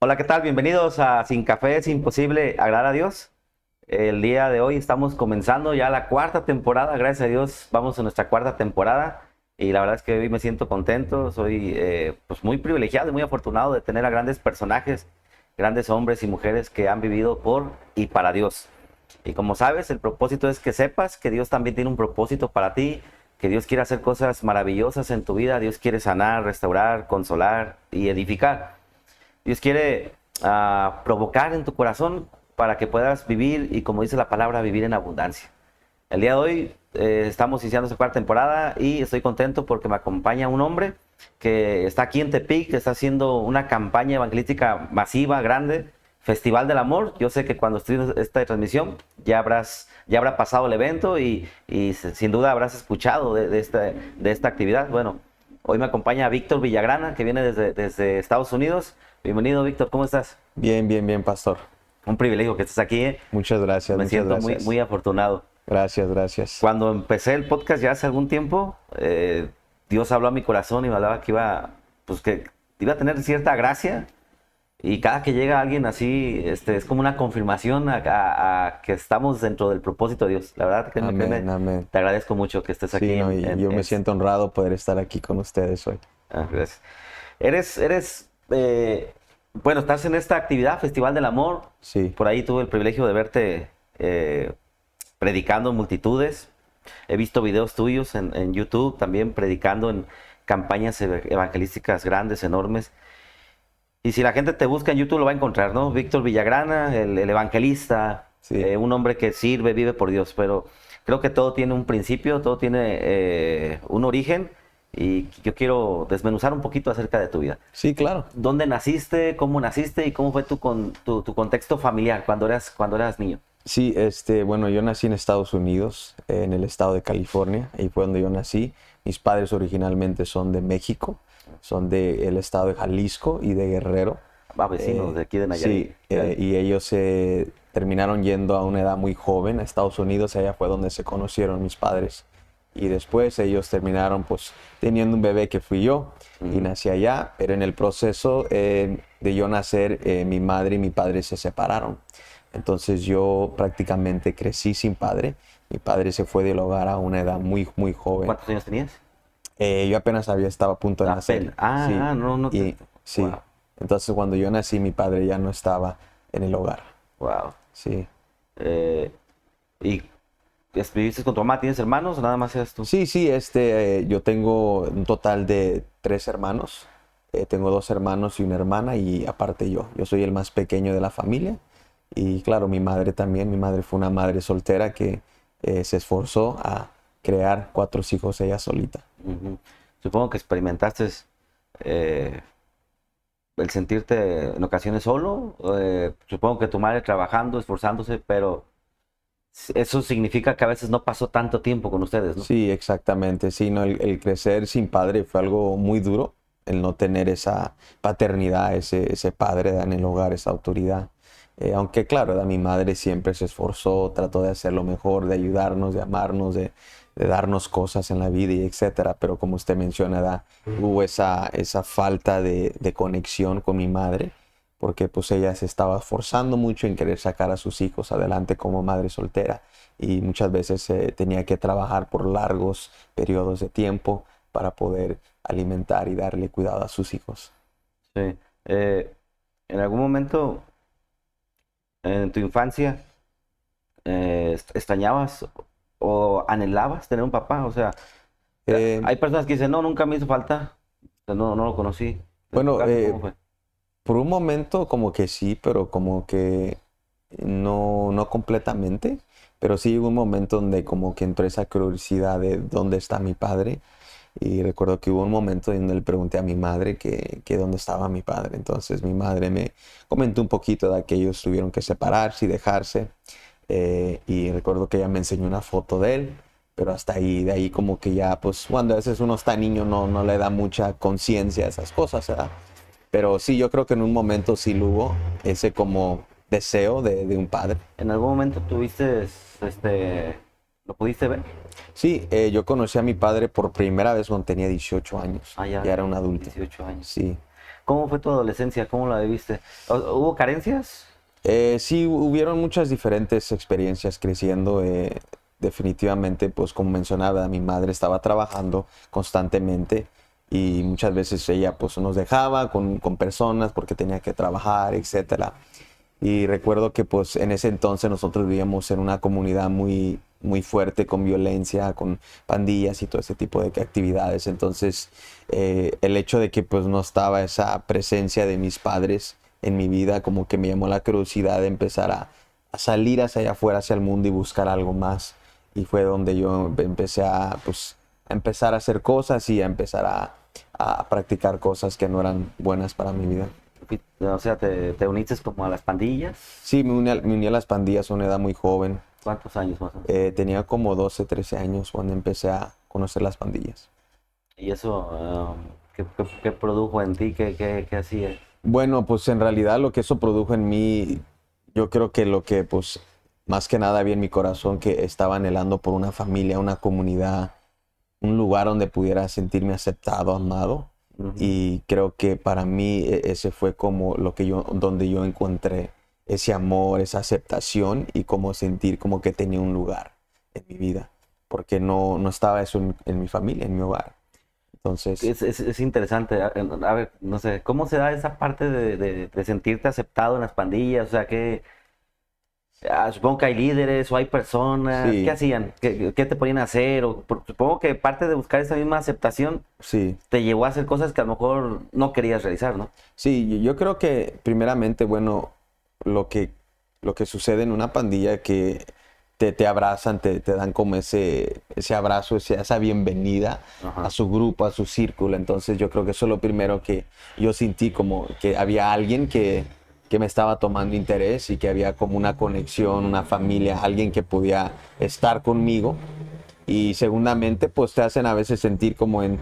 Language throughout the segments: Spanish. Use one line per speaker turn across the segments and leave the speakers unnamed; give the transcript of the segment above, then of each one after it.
Hola, ¿qué tal? Bienvenidos a Sin Café es imposible agradar a Dios. El día de hoy estamos comenzando ya la cuarta temporada, gracias a Dios vamos a nuestra cuarta temporada y la verdad es que hoy me siento contento, soy pues muy privilegiado y muy afortunado de tener a grandes personajes, grandes hombres y mujeres que han vivido por y para Dios. Y como sabes, el propósito es que sepas que Dios también tiene un propósito para ti, que Dios quiere hacer cosas maravillosas en tu vida, Dios quiere sanar, restaurar, consolar y edificar. Dios quiere provocar en tu corazón para que puedas vivir y, como dice la palabra, vivir en abundancia. El día de hoy estamos iniciando esta cuarta temporada y estoy contento porque me acompaña un hombre que está aquí en Tepic, que está haciendo una campaña evangelística masiva, grande, Festival del Amor. Yo sé que cuando estés esta transmisión ya habrá pasado el evento y sin duda habrás escuchado de esta actividad. Bueno, hoy me acompaña Víctor Villagrana, que viene desde Estados Unidos. Bienvenido, Víctor, ¿cómo estás?
Bien, bien, bien, pastor.
Un privilegio que estés aquí, ¿eh?
Muchas gracias,
Me
muchas
siento muy,
gracias.
muy afortunado.
Gracias, gracias.
Cuando empecé el podcast ya hace algún tiempo, Dios habló a mi corazón y me hablaba que iba a tener cierta gracia. Y cada que llega alguien así, es como una confirmación a que estamos dentro del propósito de Dios. La verdad,
Amén, amén.
te agradezco mucho que estés aquí
Sí, no, y yo me siento honrado poder estar aquí con ustedes hoy.
Gracias. Bueno, estás en esta actividad, Festival del Amor.
Sí,
Por ahí tuve el privilegio de verte predicando en multitudes. He visto videos tuyos en YouTube también predicando en campañas evangelísticas grandes, enormes. Y si la gente te busca en YouTube lo va a encontrar, ¿no? Víctor Villagrana, el evangelista,
sí.
un hombre que sirve, vive por Dios. Pero creo que todo tiene un principio, todo tiene un origen. Y yo quiero desmenuzar un poquito acerca de tu vida.
Sí, claro.
¿Dónde naciste y cómo fue tu contexto familiar cuando eras niño?
Sí, bueno, yo nací en Estados Unidos, en el estado de California, ahí fue donde yo nací. Mis padres originalmente son de México, son del estado de Jalisco y de Guerrero.
Vecinos de aquí de
Sí,
Nayarit.
y ellos se terminaron yendo a una edad muy joven a Estados Unidos, allá fue donde se conocieron mis padres. Y después ellos terminaron pues teniendo un bebé que fui yo y nací allá, pero en el proceso de yo nacer, mi madre y mi padre se separaron. Entonces yo prácticamente crecí sin padre. Mi padre se fue del hogar a una edad muy, muy joven.
¿Cuántos años tenías?
Yo apenas estaba a punto de nacer. Sí,
No te...
y sí.
Wow,
Entonces cuando yo nací, mi padre ya no estaba en el hogar.
wow.
Sí.
Eh, ¿Y viviste con tu mamá? ¿Tienes hermanos o nada más eres tú?
Sí, sí, yo tengo un total de 3 hermanos. Tengo 2 hermanos y una hermana y aparte yo. Yo soy el más pequeño de la familia. Y claro, mi madre también. Mi madre fue una madre soltera que se esforzó a crear 4 hijos ella solita.
Ujú. Supongo que experimentaste eh, el sentirte en ocasiones solo. Supongo que tu madre trabajando, esforzándose, pero eso significa que a veces no pasó tanto tiempo con ustedes, ¿no?
Sí, exactamente. Sí, no, el crecer sin padre fue algo muy duro. El no tener esa paternidad, ese padre en el hogar, esa autoridad. Aunque claro, mi madre siempre se esforzó, trató de hacer lo mejor, de ayudarnos, de amarnos, de darnos cosas en la vida y etcétera. Pero como usted menciona, hubo esa falta de conexión con mi madre, porque pues ella se estaba esforzando mucho en querer sacar a sus hijos adelante como madre soltera y muchas veces tenía que trabajar por largos periodos de tiempo para poder alimentar y darle cuidado a sus hijos.
Sí. ¿En algún momento en tu infancia extrañabas o anhelabas tener un papá? O sea,
Eh,
hay personas que dicen, no, nunca me hizo falta, no lo conocí. En tu
bueno,
caso, ¿cómo fue?
por un momento como que sí, pero como que no, no completamente. Pero sí hubo un momento donde como que entró esa curiosidad de dónde está mi padre. Y recuerdo que hubo un momento en donde le pregunté a mi madre que dónde estaba mi padre. Entonces mi madre me comentó un poquito de que ellos tuvieron que separarse y dejarse. Y recuerdo que ella me enseñó una foto de él. Pero hasta ahí, de ahí como que ya, pues cuando a veces uno está niño no le da mucha conciencia a esas cosas, ¿verdad? Pero sí, yo creo que en un momento sí lo hubo ese como deseo de un padre.
¿En algún momento lo pudiste ver?
Sí, yo conocí a mi padre por primera vez cuando tenía 18 años.
Ah, ya,
Ya era un adulto.
18 años.
Sí.
¿Cómo fue tu adolescencia? ¿Cómo la viviste? ¿Hubo carencias?
Sí, hubieron muchas diferentes experiencias creciendo. Definitivamente, pues como mencionaba, mi madre estaba trabajando constantemente y muchas veces ella pues nos dejaba con personas porque tenía que trabajar, etcétera. Y recuerdo que pues en ese entonces nosotros vivíamos en una comunidad muy, muy fuerte con violencia, con pandillas y todo ese tipo de actividades. Entonces el hecho de que pues no estaba esa presencia de mis padres en mi vida como que me llamó la curiosidad de empezar a salir hacia allá afuera, hacia el mundo y buscar algo más. Y fue donde yo empecé a pues a empezar a hacer cosas y a empezar a practicar cosas que no eran buenas para mi vida.
O sea, ¿te uniste como a las pandillas?
Sí, me uní a las pandillas a una edad muy joven.
¿Cuántos años más o menos?
Tenía como 12, 13 años cuando empecé a conocer las pandillas.
¿Y eso qué produjo en ti? ¿Qué hacías?
Bueno, pues en realidad lo que eso produjo en mí, yo creo que lo que pues más que nada vi en mi corazón que estaba anhelando por una familia, una comunidad, un lugar donde pudiera sentirme aceptado, amado.
Ujú.
Y creo que para mí ese fue como lo que donde yo encontré ese amor, esa aceptación y como sentir como que tenía un lugar en mi vida, porque no estaba eso en mi familia, en mi hogar. Entonces,
Es interesante. A ver, no sé, ¿cómo se da esa parte de sentirte aceptado en las pandillas? O sea, supongo que hay líderes o hay personas. ¿Qué
sí,
hacían? ¿Qué te ponían a hacer? Supongo que parte de buscar esa misma aceptación
sí.
te llevó a hacer cosas que a lo mejor no querías realizar, ¿no?
Sí, yo creo que primeramente, bueno, lo que, lo que sucede en una pandilla que te abrazan, te dan como ese abrazo, esa bienvenida
Ajá.
a su grupo, a su círculo. Entonces yo creo que eso es lo primero que yo sentí, como que había alguien que me estaba tomando interés y que había como una conexión, una familia, alguien que podía estar conmigo. Y segundamente, pues te hacen a veces sentir como en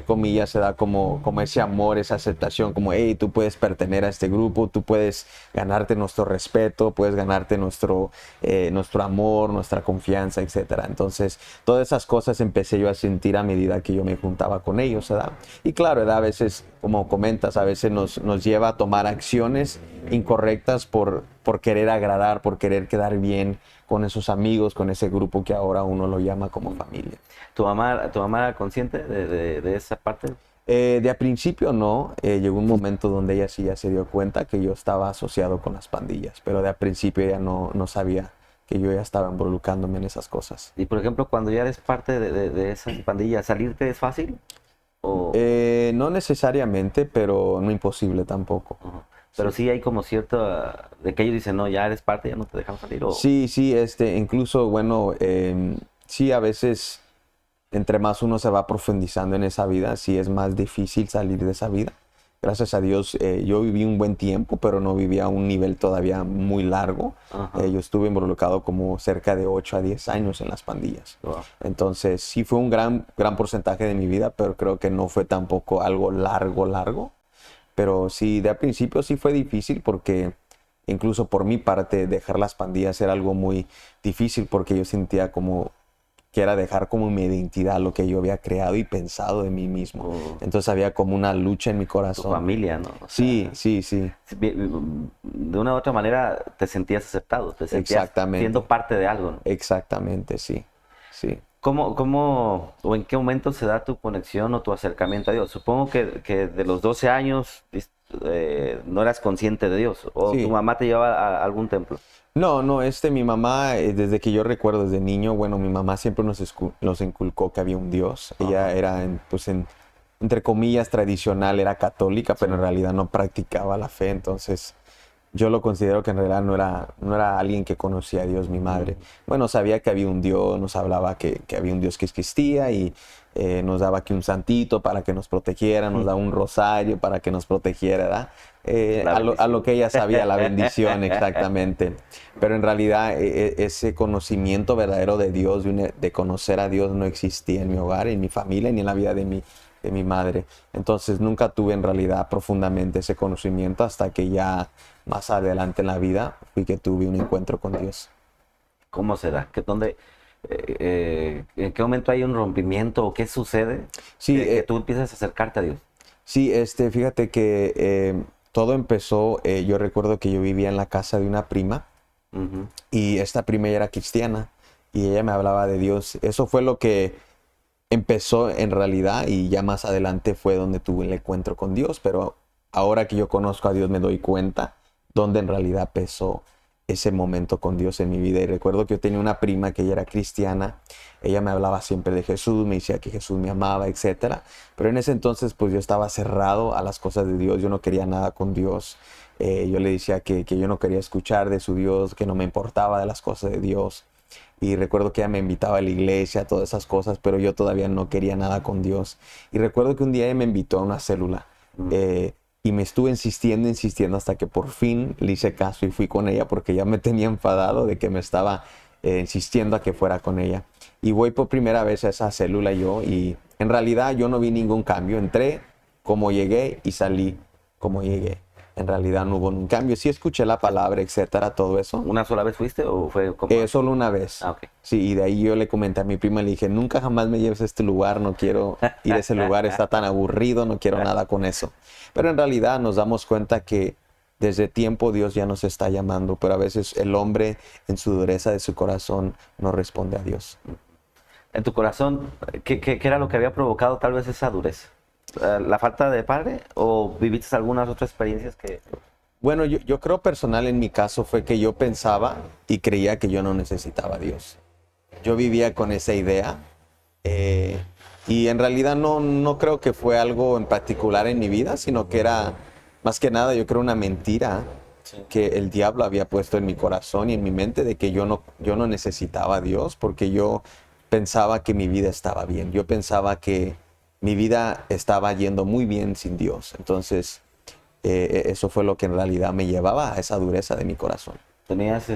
comillas, se da como ese amor, esa aceptación, como, hey, tú puedes pertenecer a este grupo, tú puedes ganarte nuestro respeto, puedes ganarte nuestro amor, nuestra confianza, etcétera. Entonces, todas esas cosas empecé yo a sentir a medida que yo me juntaba con ellos, ¿verdad? Y claro, ¿verdad? A veces, como comentas, a veces nos lleva a tomar acciones incorrectas por querer agradar, por querer quedar bien con esos amigos, con ese grupo que ahora uno lo llama como familia.
¿Tu mamá era consciente de esa parte?
De a principio no, llegó un momento donde ella sí ya se dio cuenta que yo estaba asociado con las pandillas, pero de a principio ella no sabía que yo ya estaba involucrándome en esas cosas.
Y por ejemplo, cuando ya eres parte de esa pandilla, ¿salirte es fácil? O,
No necesariamente, pero no imposible tampoco.
Ajá.
Sí.
Pero sí hay como cierto de que ellos dicen, no, ya eres parte, ya no te dejan salir.
Sí, sí, incluso, bueno, sí, a veces, entre más uno se va profundizando en esa vida, sí es más difícil salir de esa vida. Gracias a Dios, yo viví un buen tiempo, pero no vivía a un nivel todavía muy largo.
Ajá.
Yo estuve involucrado como cerca de 8 a 10 años en las pandillas.
Wow.
Entonces, sí fue un gran porcentaje de mi vida, pero creo que no fue tampoco algo largo. Pero sí, de a principio sí fue difícil porque incluso por mi parte dejar las pandillas era algo muy difícil porque yo sentía como que era dejar como mi identidad, lo que yo había creado y pensado de mí mismo.
Oh.
Entonces había como una lucha en mi
Tu
corazón.
familia, ¿no? O sea,
Sí, sí, sí,
de una u otra manera te sentías aceptado, te sentías
exactamente.
siendo parte de algo, ¿no?
Exactamente, sí, sí.
¿Cómo o en qué momento se da tu conexión o tu acercamiento a Dios? Supongo que de los 12 años no eras consciente de Dios, o tu
Sí.
mamá te llevaba a algún templo.
No, mi mamá, desde que yo recuerdo desde niño, bueno, mi mamá siempre nos inculcó que había un Dios. Ella
Ajá.
era, entre comillas, tradicional, era católica, pero en realidad no practicaba la fe. Entonces, yo lo considero que en realidad no era alguien que conocía a Dios, mi madre. Bueno, sabía que había un Dios, nos hablaba que había un Dios que existía y nos daba aquí un santito para que nos protegiera, nos daba un rosario para que nos protegiera, ¿verdad?
La
A lo que ella sabía, la
bendición.
bendición, exactamente. Pero en realidad ese conocimiento verdadero de Dios, de conocer a Dios, no existía en mi hogar, en mi familia, ni en la vida de mi madre. Entonces nunca tuve en realidad profundamente ese conocimiento hasta que ya más adelante en la vida fui que tuve un encuentro con Dios.
¿Cómo se da? ¿En qué momento hay un rompimiento o qué sucede
Sí,
que tú empiezas a acercarte a Dios?
Sí, fíjate que todo empezó, yo recuerdo que yo vivía en la casa de una prima
Ujú.
y esta prima ya era cristiana y ella me hablaba de Dios. Eso fue lo que empezó en realidad y ya más adelante fue donde tuve el encuentro con Dios, pero ahora que yo conozco a Dios me doy cuenta donde en realidad empezó ese momento con Dios en mi vida. Y recuerdo que yo tenía una prima que ella era cristiana, ella me hablaba siempre de Jesús, me decía que Jesús me amaba, etcétera. Pero en ese entonces pues yo estaba cerrado a las cosas de Dios, yo no quería nada con Dios. Yo le decía que yo no quería escuchar de su Dios, que no me importaba de las cosas de Dios. Y recuerdo que ella me invitaba a la iglesia, todas esas cosas, pero yo todavía no quería nada con Dios. Y recuerdo que un día ella me invitó a una célula y me estuve insistiendo hasta que por fin le hice caso y fui con ella porque ya me tenía enfadado de que me estaba insistiendo a que fuera con ella. Y voy por primera vez a esa célula yo y en realidad yo no vi ningún cambio. Entré como llegué y salí como llegué. En realidad no hubo un cambio. Sí escuché la palabra, etcétera, todo eso.
¿Una sola vez fuiste o fue como...?
Solo una vez.
Ah, ok.
Sí, y de ahí yo le comenté a mi prima, le dije, nunca jamás me lleves a este lugar, no quiero ir a ese lugar, está tan aburrido, no quiero nada con eso. Pero en realidad nos damos cuenta que desde tiempo Dios ya nos está llamando, pero a veces el hombre en su dureza de su corazón no responde a Dios.
En tu corazón, ¿qué era lo que había provocado tal vez esa dureza? ¿La falta de padre o viviste algunas otras experiencias que...?
Bueno, yo creo personal en mi caso fue que yo pensaba y creía que yo no necesitaba a Dios. Yo vivía con esa idea eh, y en realidad no creo que fue algo en particular en mi vida, sino que era más que nada yo creo una mentira
Sí.
que el diablo había puesto en mi corazón y en mi mente de que yo no necesitaba a Dios porque yo pensaba que mi vida estaba bien. Yo pensaba que mi vida estaba yendo muy bien sin Dios. Entonces, eso fue lo que en realidad me llevaba a esa dureza de mi corazón.
¿Tenías,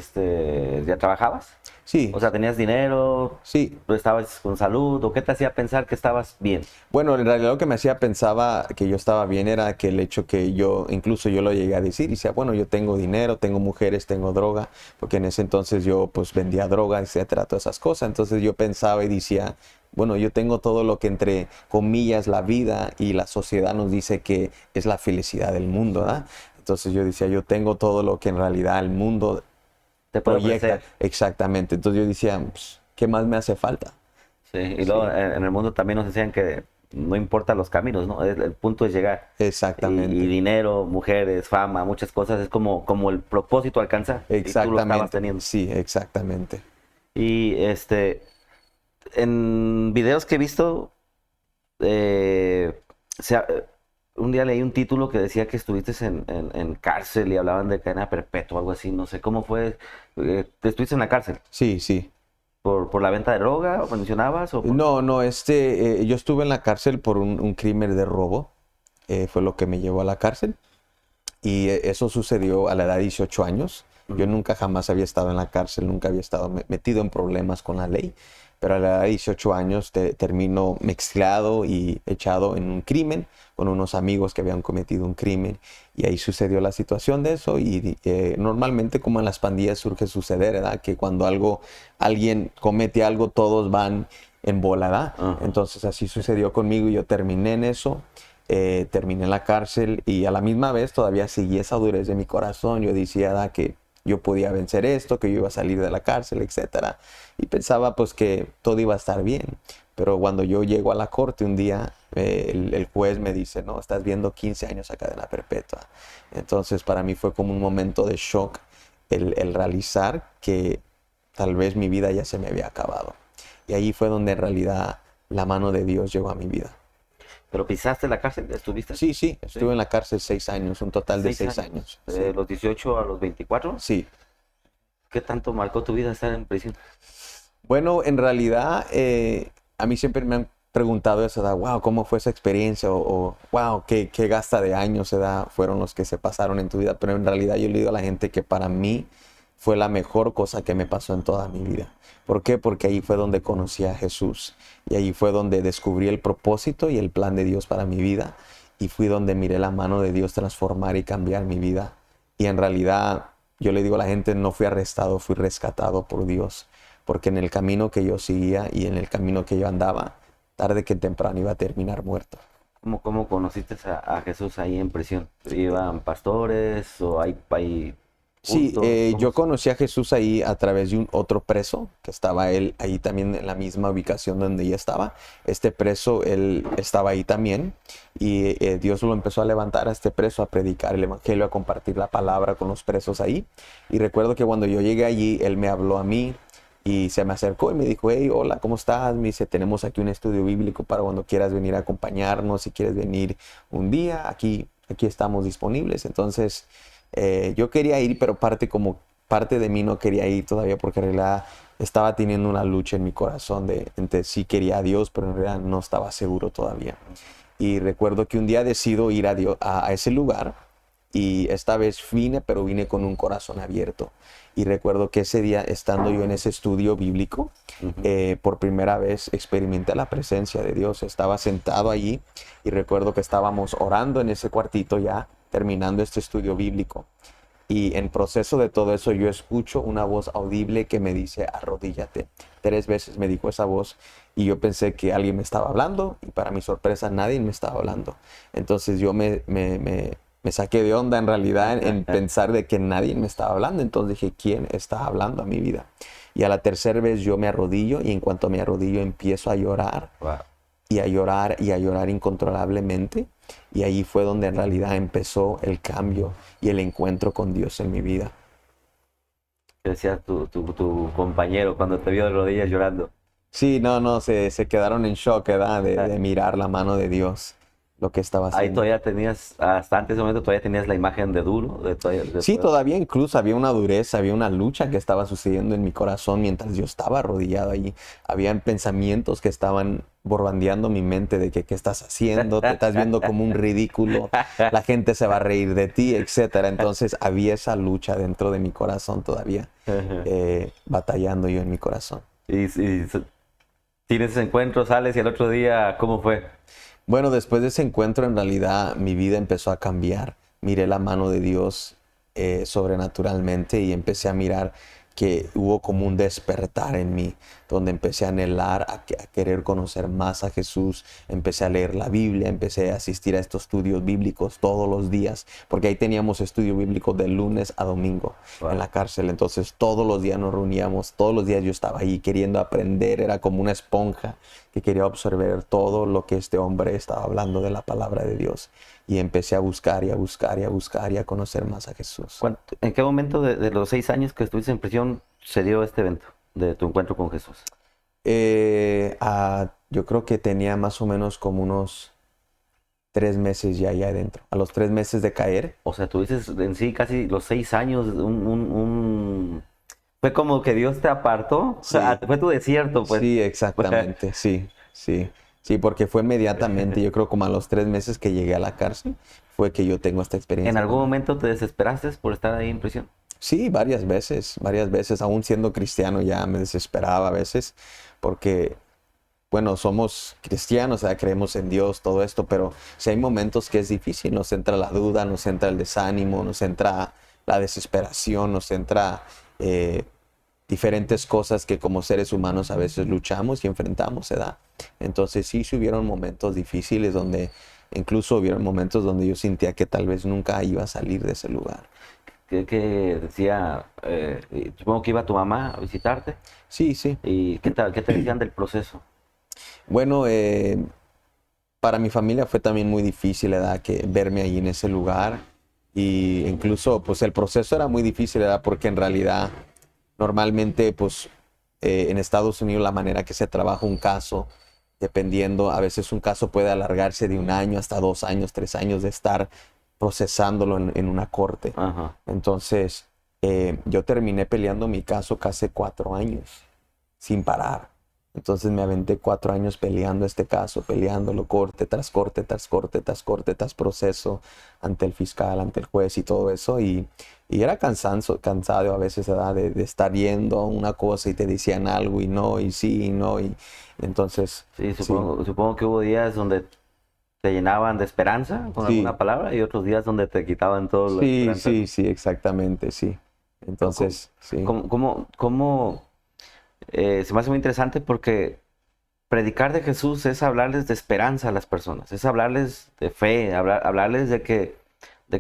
ya trabajabas?
Sí,
O sea, ¿tenías dinero?
sí.
¿Tú estabas con salud? ¿O qué te hacía pensar que estabas bien?
Bueno, en realidad lo que me hacía pensaba que yo estaba bien era que el hecho que incluso yo lo llegué a decir, y decía, bueno, yo tengo dinero, tengo mujeres, tengo droga, porque en ese entonces yo pues vendía droga, etcétera, todas esas cosas. Entonces yo pensaba y decía, bueno, yo tengo todo lo que entre comillas la vida y la sociedad nos dice que es la felicidad del mundo, ¿verdad? Entonces yo decía, yo tengo todo lo que en realidad el mundo
Te puede
proyecta.
ofrecer.
Exactamente. Entonces yo decía, pues, ¿qué más me hace falta?
Sí. Y luego
Sí,
en el mundo también nos decían que no importa los caminos, ¿no? El punto es llegar. Y
exactamente.
dinero, mujeres, fama, muchas cosas, es como el propósito alcanzar. Y tú lo estabas
Exactamente,
teniendo.
sí, exactamente.
Y en videos que he visto, eh, se ha- eh, un día leí un título que decía que estuviste en cárcel y hablaban de cadena perpetua, algo así, no sé cómo fue. ¿Estuviste en la cárcel
Sí, sí.
por la venta de droga, o mencionabas, o por qué?
No, no, yo estuve en la cárcel por un crimen de robo, fue lo que me llevó a la cárcel, y eso sucedió a la edad de 18 años. Yo
Ujú.
nunca jamás había estado en la cárcel, nunca había estado metido en problemas con la ley, pero a la edad de 18 años termino mezclado y echado en un crimen con unos amigos que habían cometido un crimen, y ahí sucedió la situación de eso, y normalmente como en las pandillas surge suceder, ¿verdad? Que cuando alguien comete algo, todos van en bola, ¿verdad?
Ajá.
Entonces así sucedió conmigo y yo terminé en eso. Terminé en la cárcel y a la misma vez todavía seguí esa durez de mi corazón. Yo decía que yo podía vencer esto, que yo iba a salir de la cárcel, etcétera. Y pensaba pues que todo iba a estar bien. Pero cuando yo llego a la corte un día, el juez me dice, no, estás viendo 15 años a cadena perpetua. Entonces para mí fue como un momento de shock el realizar que tal vez mi vida ya se me había acabado. Y ahí fue donde en realidad la mano de Dios llegó a mi vida.
¿Pero pisaste la cárcel? ¿Estuviste?
Sí, sí,
Sí.
estuve en la cárcel 6 años, un total de
6
seis
años.
años.
De
Sí,
los 18 a los 24.
sí.
¿Qué tanto marcó tu vida estar en prisión?
Bueno, en realidad, a mí siempre me han preguntado eso, wow, ¿cómo fue esa experiencia? Wow, ¿qué gasta de años fueron los que se pasaron en tu vida? Pero en realidad yo le digo a la gente que para mí fue la mejor cosa que me pasó en toda mi vida. ¿Por qué? Porque ahí fue donde conocí a Jesús y ahí fue donde descubrí el propósito y el plan de Dios para mi vida y fui donde miré la mano de Dios transformar y cambiar mi vida. Y en realidad, yo le digo a la gente, no fui arrestado, fui rescatado por Dios, porque en el camino que yo seguía y en el camino que yo andaba, tarde que temprano iba a terminar muerto.
¿Cómo conociste a Jesús ahí en prisión? ¿Iban pastores o hay
Sí,
culto?
yo conocí a Jesús ahí a través de un otro preso, que estaba él ahí también en la misma ubicación donde ella estaba. Este preso, él estaba ahí también y Dios lo empezó a levantar a este preso a predicar el evangelio, a compartir la palabra con los presos ahí. Y recuerdo que cuando yo llegué allí, él me habló a mí y se me acercó y me dijo, hey, hola, ¿cómo estás? Me dice, tenemos aquí un estudio bíblico para cuando quieras venir a acompañarnos, si quieres venir un día, aquí estamos disponibles. Entonces yo quería ir, pero parte de mí no quería ir todavía porque en realidad estaba teniendo una lucha en mi corazón de entre sí quería a Dios, pero en realidad no estaba seguro todavía. Y recuerdo que un día decido ir a ese lugar y esta vez vine, pero vine con un corazón abierto. Y recuerdo que ese día, estando yo en ese estudio bíblico,
Ujú.
por primera vez experimenté la presencia de Dios. Estaba sentado allí y recuerdo que estábamos orando en ese cuartito ya, terminando este estudio bíblico. Y en proceso de todo eso yo escucho una voz audible que me dice, arrodíllate. 3 veces me dijo esa voz y yo pensé que alguien me estaba hablando y para mi sorpresa nadie me estaba hablando. Entonces yo me saqué de onda en realidad en pensar de que nadie me estaba hablando. Entonces dije, ¿quién está hablando a mi vida? Y a la tercera vez yo me arrodillo y en cuanto me arrodillo empiezo a llorar
Wow.
y a llorar y a llorar incontrolablemente. Y ahí fue donde en realidad empezó el cambio y el encuentro con Dios en mi vida.
¿Qué decía tu compañero cuando te vio de rodillas llorando?
Sí, no, se quedaron en shock, ¿verdad? De mirar la mano de Dios, lo que estaba
Ahí
haciendo.
todavía tenías, hasta antes de ese momento todavía tenías la imagen de Duro,
Sí, todavía incluso había una dureza, había una lucha que estaba sucediendo en mi corazón mientras yo estaba arrodillado allí. Habían pensamientos que estaban borbandeando mi mente de que qué estás haciendo, te estás viendo como un ridículo, la gente se va a reír de ti, etcétera. Entonces había esa lucha dentro de mi corazón todavía, batallando yo en mi corazón.
Y tienes ese encuentro, sales y al otro día, ¿cómo fue?
Bueno, después de ese encuentro, en realidad mi vida empezó a cambiar. Miré la mano de Dios sobrenaturalmente y empecé a mirar que hubo como un despertar en mí, donde empecé a anhelar, a querer conocer más a Jesús. Empecé a leer la Biblia, empecé a asistir a estos estudios bíblicos todos los días, porque ahí teníamos estudio bíblico de lunes a domingo en
Wow.
la cárcel. Entonces todos los días nos reuníamos, todos los días yo estaba ahí queriendo aprender, era como una esponja que quería observar todo lo que este hombre estaba hablando de la palabra de Dios. Y empecé a buscar y a buscar y a buscar y a conocer más a Jesús.
¿En qué momento de los 6 años que estuviste en prisión se dio este evento de tu encuentro con Jesús?
Yo creo que tenía más o menos como unos 3 meses ya ahí adentro. A los 3 meses de caer.
O sea, tuviste en sí casi los 6 años, fue como que Dios te apartó,
Sí,
fue tu desierto, pues.
sí, exactamente, sí, sí. Sí, porque fue inmediatamente, yo creo como a los 3 meses que llegué a la cárcel, fue que yo tengo esta
¿En
experiencia
algún
con...
momento te desesperaste por estar ahí en prisión?
Sí, varias veces, aún siendo cristiano ya me desesperaba a veces, porque, bueno, somos cristianos, o sea, creemos en Dios, todo esto, pero si hay momentos que es difícil, nos entra la duda, nos entra el desánimo, nos entra la desesperación, nos entra diferentes cosas que como seres humanos a veces luchamos y enfrentamos, ¿verdad? Entonces sí hubieron momentos difíciles donde, incluso hubieron momentos donde yo sentía que tal vez nunca iba a salir de ese lugar.
¿Qué decía? Supongo que iba tu mamá a visitarte.
Sí, sí.
¿Y qué tal? ¿Qué te decían del proceso?
Bueno, para mi familia fue también muy difícil, ¿verdad? Que verme ahí en ese lugar. Y incluso, pues el proceso era muy difícil, ¿verdad? Porque en realidad, normalmente, pues en Estados Unidos la manera que se trabaja un caso, dependiendo, a veces un caso puede alargarse de 1 año hasta 2 años, 3 años de estar procesándolo en una corte.
Ajá.
Entonces, yo terminé peleando mi caso casi 4 años, sin parar. Entonces me aventé 4 años peleando este caso, peleándolo corte tras corte, tras corte, tras corte, tras proceso ante el fiscal, ante el juez y todo eso. Y era cansado a veces, ¿verdad? De estar yendo a una cosa y te decían algo y no, y sí, y no. Y entonces,
Sí,
sí,
supongo que hubo días donde te llenaban de esperanza con alguna
sí,
palabra y otros días donde te quitaban toda la
sí,
esperanza,
sí,
¿no?
sí, exactamente, sí.
¿Cómo,
Entonces, sí.
se me hace muy interesante porque predicar de Jesús es hablarles de esperanza a las personas, es hablarles de fe, hablarles de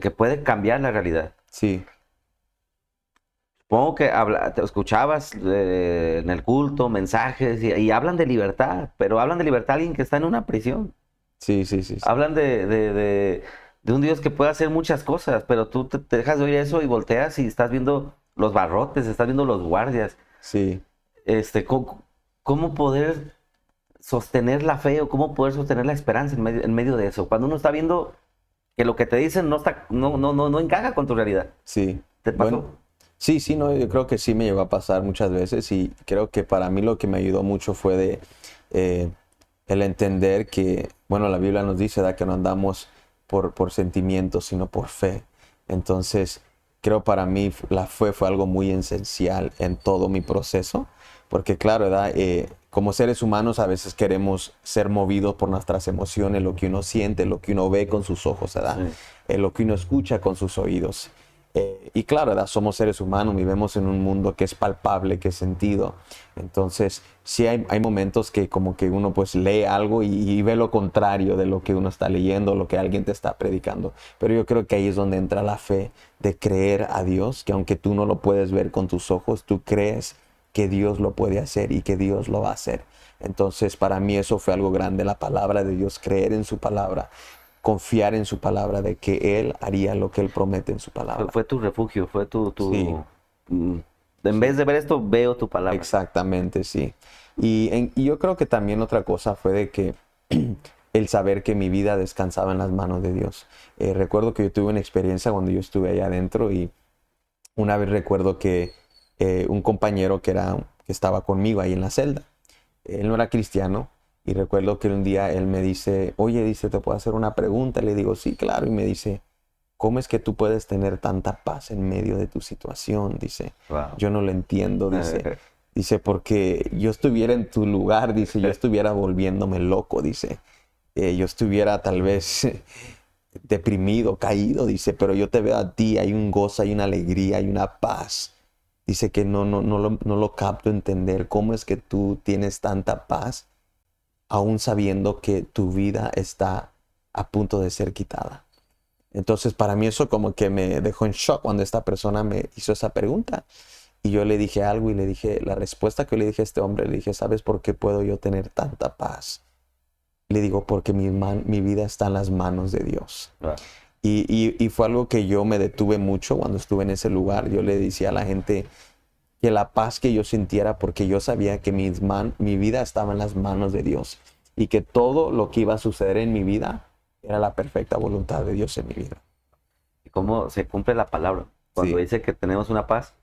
que puede cambiar la realidad.
Sí,
Supongo que te escuchabas en el culto mensajes y hablan de libertad, pero hablan de libertad a alguien que está en una prisión.
sí, sí, sí, sí.
Hablan de un Dios que puede hacer muchas cosas, pero tú te dejas de oír eso y volteas y estás viendo los barrotes, estás viendo los guardias.
Sí,
¿Cómo poder sostener la fe o cómo poder sostener la esperanza en medio de eso? Cuando uno está viendo que lo que te dicen no encaja con tu realidad.
sí.
¿Te pasó?
Bueno, sí, sí, no, yo creo que sí me llegó a pasar muchas veces y creo que para mí lo que me ayudó mucho fue eh, el entender que, bueno, la Biblia nos dice, ¿verdad?, que no andamos por sentimientos, sino por fe. Entonces, creo para mí la fe fue algo muy esencial en todo mi proceso, porque claro, ¿verdad? Como seres humanos a veces queremos ser movidos por nuestras emociones, lo que uno siente, lo que uno ve con sus ojos, ¿verdad?
Sí.
Lo que uno escucha con sus oídos. Y claro, ¿verdad? Somos seres humanos, vivimos en un mundo que es palpable, que es sentido. Entonces, sí hay momentos que como que uno pues lee algo y ve lo contrario de lo que uno está leyendo, lo que alguien te está predicando. Pero yo creo que ahí es donde entra la fe de creer a Dios, que aunque tú no lo puedes ver con tus ojos, tú crees que Dios lo puede hacer y que Dios lo va a hacer. Entonces, para mí eso fue algo grande, la palabra de Dios, creer en su palabra, confiar en su palabra, de que Él haría lo que Él promete en su palabra.
Fue tu refugio, fue
Sí,
mm, en
sí,
vez de ver esto, veo tu palabra.
exactamente, sí. Y yo creo que también otra cosa fue de que el saber que mi vida descansaba en las manos de Dios. Recuerdo que yo tuve una experiencia cuando yo estuve allá adentro y una vez recuerdo que un compañero que estaba conmigo ahí en la celda, él no era cristiano y recuerdo que un día él me dice, oye, dice, ¿te puedo hacer una pregunta? Le digo, sí, claro, y me dice, ¿cómo es que tú puedes tener tanta paz en medio de tu situación? Dice,
Wow.
yo no lo entiendo, dice, porque yo estuviera en tu lugar, dice, yo estuviera volviéndome loco, dice, yo estuviera tal vez deprimido, caído, dice, pero yo te veo a ti, hay un gozo, hay una alegría, hay una paz. Dice que no lo capto entender, cómo es que tú tienes tanta paz, aún sabiendo que tu vida está a punto de ser quitada. Entonces, para mí eso como que me dejó en shock cuando esta persona me hizo esa pregunta. Y yo le dije algo y le dije, la respuesta que le dije a este hombre, le dije, ¿sabes por qué puedo yo tener tanta paz? Le digo, porque mi vida está en las manos de Dios.
Wow.
Y fue algo que yo me detuve mucho cuando estuve en ese lugar. Yo le decía a la gente que la paz que yo sintiera, porque yo sabía que mi vida estaba en las manos de Dios y que todo lo que iba a suceder en mi vida era la perfecta voluntad de Dios en mi vida.
Y cómo se cumple la palabra cuando
Sí,
dice que tenemos una paz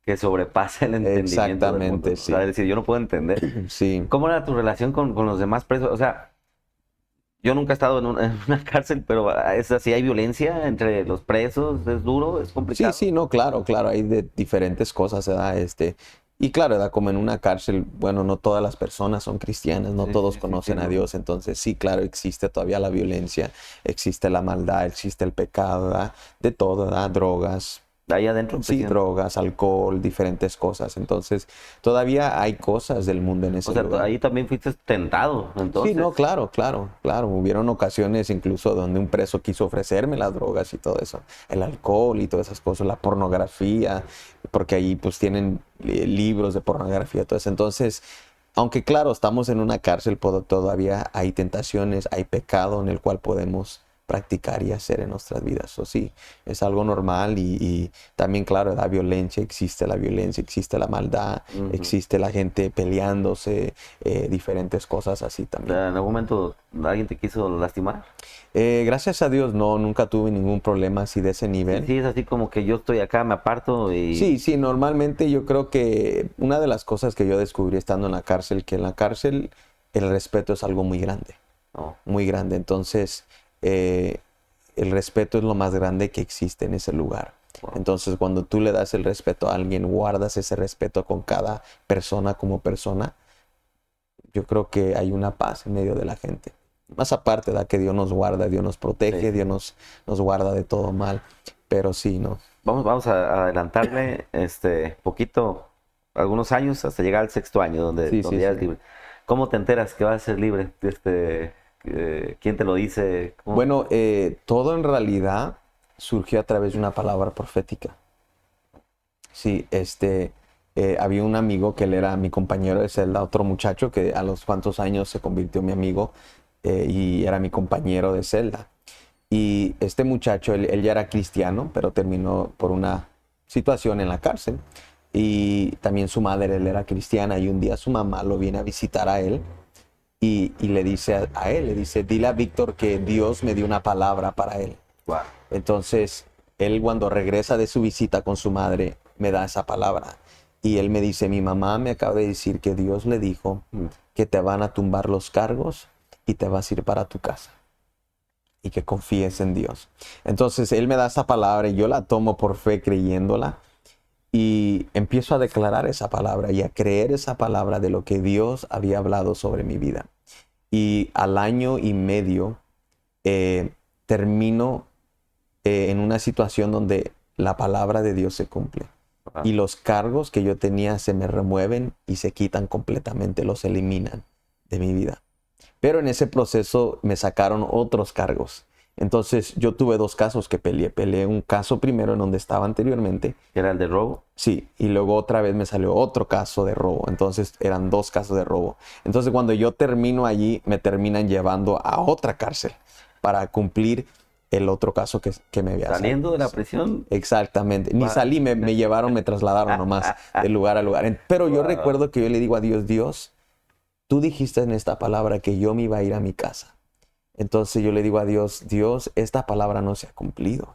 que sobrepasa el entendimiento del mundo.
exactamente,
O
sí.
sea, es decir, yo no puedo entender.
Sí,
¿Cómo era tu relación con los demás presos? O sea, yo nunca he estado en una cárcel, pero es así, hay violencia entre los presos, es duro, es
sí,
complicado.
sí, no, claro, claro, hay de diferentes cosas, ¿verdad? Y claro, ¿verdad? Como en una cárcel, bueno, no todas las personas son cristianas, no
Sí,
todos
sí, sí,
conocen a
entiendo.
Dios, entonces sí, claro, existe todavía la violencia, existe la maldad, existe el pecado, ¿verdad? De todo, ¿verdad? Drogas,
Ahí adentro en
sí,
prisión.
drogas, alcohol, diferentes cosas, entonces todavía hay cosas del mundo en
O
ese
sea,
lugar.
ahí también fuiste tentado,
Sí, no,
entonces.
claro, claro, claro. Hubieron ocasiones incluso donde un preso quiso ofrecerme las drogas y todo eso, el alcohol y todas esas cosas, la pornografía, porque ahí pues tienen libros de pornografía, todo eso. Entonces, aunque claro, estamos en una cárcel, todavía hay tentaciones, hay pecado en el cual podemos practicar y hacer en nuestras vidas. O sí, es algo normal y también, claro, la violencia, existe la maldad,
Ujú.
existe la gente peleándose, diferentes cosas así también.
¿En algún momento alguien te quiso lastimar?
Gracias a Dios, no, nunca tuve ningún problema así de ese
Sí,
nivel.
sí, es así como que yo estoy acá, me aparto y...
Sí, sí, normalmente yo creo que una de las cosas que yo descubrí estando en la cárcel, que en la cárcel el respeto es algo muy grande,
No,
muy grande. Entonces, eh, el respeto es lo más grande que existe en ese lugar.
wow.
Entonces, cuando tú le das el respeto a alguien, guardas ese respeto con cada persona como persona, yo creo que hay una paz en medio de la gente. Más aparte de que Dios nos guarda, Dios nos
Sí,
protege,
sí.
nos guarda de todo mal. Pero sí, ¿no?
Vamos a adelantarle poquito, algunos años, hasta llegar al sexto año,
Sí, sí,
donde ya
sí.
es libre. ¿Cómo te enteras que vas a ser libre? ¿Quién te lo dice? ¿Cómo?
Bueno, todo en realidad surgió a través de una palabra profética. Sí, había un amigo que él era mi compañero de celda, otro muchacho que a los cuantos años se convirtió en mi amigo y era mi compañero de celda. Y este muchacho, él ya era cristiano, pero terminó por una situación en la cárcel. Y también su madre, él era cristiana, y un día su mamá lo viene a visitar a él y le dice a él, le dice, dile a Víctor que Dios me dio una palabra para él.
Wow.
Entonces, él cuando regresa de su visita con su madre, me da esa palabra. Y él me dice, mi mamá me acaba de decir que Dios le dijo que te van a tumbar los cargos y te vas a ir para tu casa. Y que confíes en Dios. Entonces, él me da esa palabra y yo la tomo por fe creyéndola. Y empiezo a declarar esa palabra y a creer esa palabra de lo que Dios había hablado sobre mi vida. Y al año y medio termino en una situación donde la palabra de Dios se cumple.
Wow.
Y los cargos que yo tenía se me remueven y se quitan completamente, los eliminan de mi vida. Pero en ese proceso me sacaron otros cargos. Entonces yo tuve dos casos que peleé. Peleé un caso primero en donde estaba anteriormente.
¿Era el de robo?
Sí, y luego otra vez me salió otro caso de robo. Entonces eran dos casos de robo. Entonces cuando yo termino allí, me terminan llevando a otra cárcel para cumplir el otro caso que me había
Saliendo de la prisión.
Exactamente. Ni
Wow.
salí, me llevaron, me trasladaron nomás de lugar a lugar. Pero yo
Wow.
recuerdo que yo le digo a Dios, Dios, tú dijiste en esta palabra que yo me iba a ir a mi casa. Entonces yo le digo a Dios, Dios, esta palabra no se ha cumplido.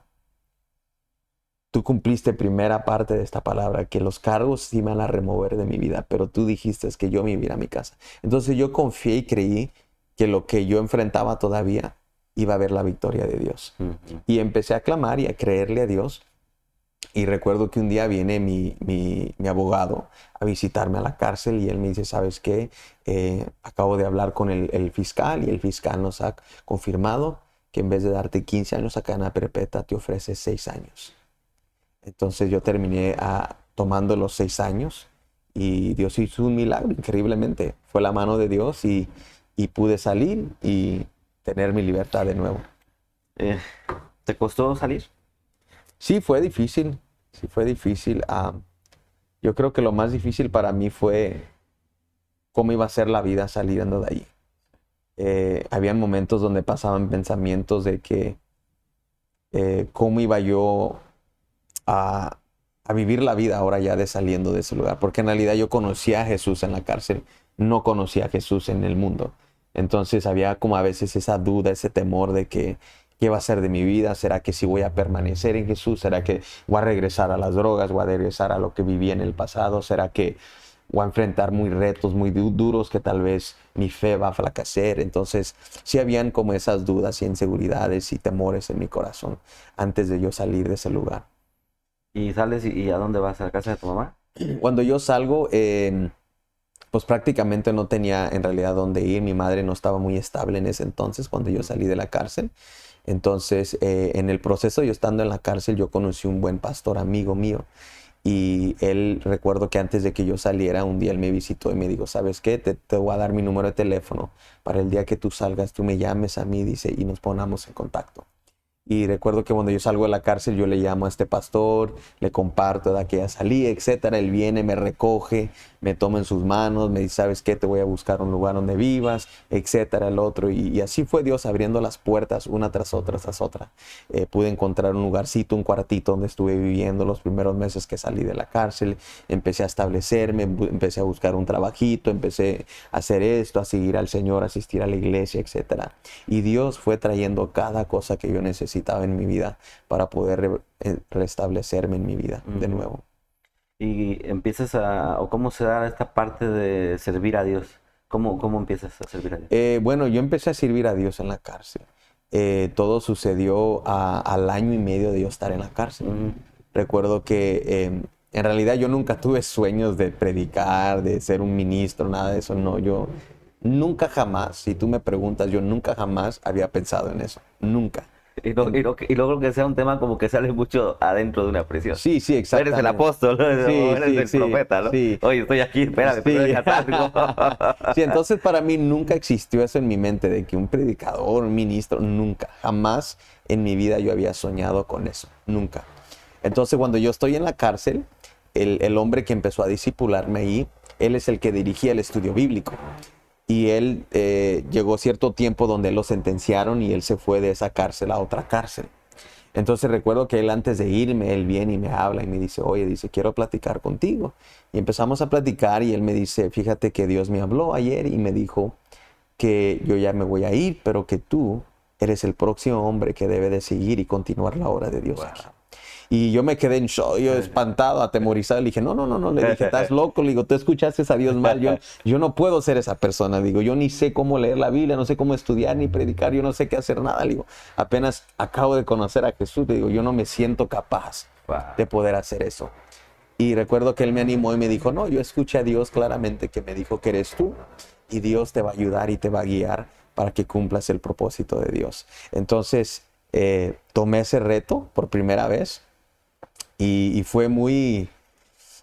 Tú cumpliste primera parte de esta palabra, que los cargos sí me van a remover de mi vida, pero tú dijiste que yo me iba a ir a mi casa. Entonces yo confié y creí que lo que yo enfrentaba todavía iba a ver la victoria de Dios. Y empecé a clamar y a creerle a Dios. Y recuerdo que un día viene mi abogado a visitarme a la cárcel y él me dice, ¿sabes qué? Acabo de hablar con el fiscal y el fiscal nos ha confirmado que en vez de darte 15 años a cadena perpetua te ofrece 6 años. Entonces yo terminé tomando los 6 años y Dios hizo un milagro increíblemente. Fue la mano de Dios y pude salir y tener mi libertad de nuevo.
¿Te costó salir?
Sí, fue difícil. Sí, fue difícil. Yo creo que lo más difícil para mí fue cómo iba a ser la vida saliendo de ahí. Habían momentos donde pasaban pensamientos de que cómo iba yo a vivir la vida ahora ya de saliendo de ese lugar. Porque en realidad yo conocía a Jesús en la cárcel, no conocía a Jesús en el mundo. Entonces había como a veces esa duda, ese temor de que ¿qué va a ser de mi vida? ¿Será que sí voy a permanecer en Jesús? ¿Será que voy a regresar a las drogas? ¿Voy a regresar a lo que viví en el pasado? ¿Será que voy a enfrentar muy retos muy duros que tal vez mi fe va a fracasar? Entonces sí habían como esas dudas y inseguridades y temores en mi corazón antes de yo salir de ese lugar.
¿Y sales y a dónde vas? ¿A la casa de tu mamá?
Cuando yo salgo, pues prácticamente no tenía en realidad dónde ir. Mi madre no estaba muy estable en ese entonces cuando yo salí de la cárcel. Entonces, en el proceso, yo estando en la cárcel, yo conocí un buen pastor amigo mío. Y él, recuerdo que antes de que yo saliera, un día él me visitó y me dijo, ¿sabes qué? Te voy a dar mi número de teléfono para el día que tú salgas, tú me llames a mí, dice, y nos pongamos en contacto. Y recuerdo que cuando yo salgo de la cárcel, yo le llamo a este pastor, le comparto de que ya salí, etcétera. Él viene, me recoge, me toma en sus manos, me dice, ¿sabes qué? Te voy a buscar un lugar donde vivas, etcétera, el otro. Y así fue Dios abriendo las puertas una tras otra, tras otra. Pude encontrar un lugarcito, un cuartito donde estuve viviendo los primeros meses que salí de la cárcel. Empecé a establecerme, empecé a buscar un trabajito, empecé a hacer esto, a seguir al Señor, a asistir a la iglesia, etcétera. Y Dios fue trayendo cada cosa que yo necesitaba en mi vida para poder restablecerme en mi vida de nuevo.
Y empiezas o cómo se da esta parte de servir a Dios. ¿Cómo empiezas a servir a Dios?
Bueno, yo empecé a servir a Dios en la cárcel. Todo sucedió al año y medio de yo estar en la cárcel. Recuerdo que en realidad yo nunca tuve sueños de predicar, de ser un ministro, nada de eso. No, yo nunca jamás, si tú me preguntas, yo nunca jamás había pensado en eso. Nunca.
Y no creo que sea un tema como que sale mucho adentro de una prisión.
Sí, sí,
Eres el
exactamente.
apóstol, ¿no?
Sí,
O eres
sí,
el
sí,
profeta, ¿no?
sí.
Oye, estoy aquí, espérame, pero
Sí.
dejas algo.
Sí, entonces para mí nunca existió eso en mi mente de que un predicador, un ministro, nunca, jamás en mi vida yo había soñado con eso, nunca. Entonces cuando yo estoy en la cárcel, el hombre que empezó a discipularme ahí, él es el que dirigía el estudio bíblico. Y él llegó cierto tiempo donde lo sentenciaron y él se fue de esa cárcel a otra cárcel. Entonces recuerdo que él antes de irme, él viene y me habla y me dice, oye, dice, quiero platicar contigo. Y empezamos a platicar y él me dice, fíjate que Dios me habló ayer y me dijo que yo ya me voy a ir, pero que tú eres el próximo hombre que debe de seguir y continuar la obra de Dios
Wow.
aquí. Y yo me quedé en shock, yo espantado, atemorizado. Le dije, no, no, no, no. Le dije, estás loco. Le digo, tú escuchaste a Dios mal. Yo no puedo ser esa persona. Digo, yo ni sé cómo leer la Biblia, no sé cómo estudiar ni predicar. Yo no sé qué hacer nada. Le digo, apenas acabo de conocer a Jesús. Le digo, yo no me siento capaz
Wow.
de poder hacer eso. Y recuerdo que él me animó y me dijo, no, yo escuché a Dios claramente que me dijo que eres tú. Y Dios te va a ayudar y te va a guiar para que cumplas el propósito de Dios. Entonces, tomé ese reto por primera vez. Y fue muy,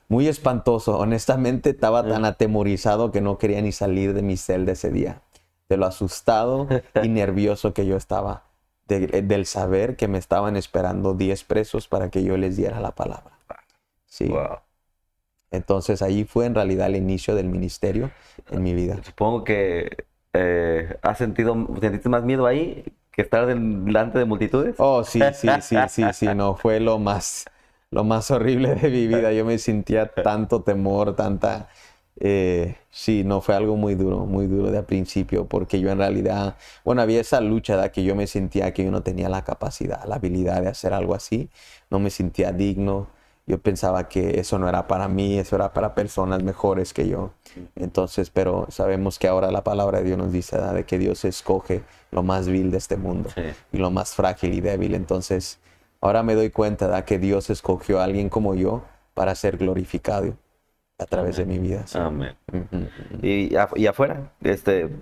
muy espantoso. Honestamente, estaba tan atemorizado que no quería ni salir de mi celda ese día. De lo asustado y nervioso que yo estaba. Del saber que me estaban esperando 10 presos para que yo les diera la palabra. Sí.
Wow.
Entonces ahí fue en realidad el inicio del ministerio en mi vida.
Supongo que sentiste más miedo ahí que estar delante de multitudes.
Oh, sí, sí, sí, sí, sí, no, fue lo más horrible de mi vida. Yo me sentía tanto temor, sí, no, fue algo muy duro de al principio, porque yo en realidad, bueno, había esa lucha de que yo me sentía que yo no tenía la capacidad, la habilidad de hacer algo así, no me sentía digno. Yo pensaba que eso no era para mí, eso era para personas mejores que yo. Entonces, pero sabemos que ahora la palabra de Dios nos dice, ¿verdad?, de que Dios escoge lo más vil de este mundo
Sí.
y lo más frágil y débil. Entonces, ahora me doy cuenta, ¿verdad?, que Dios escogió a alguien como yo para ser glorificado a través de mi vida. Sí.
Amén.
Ujú.
Y afuera,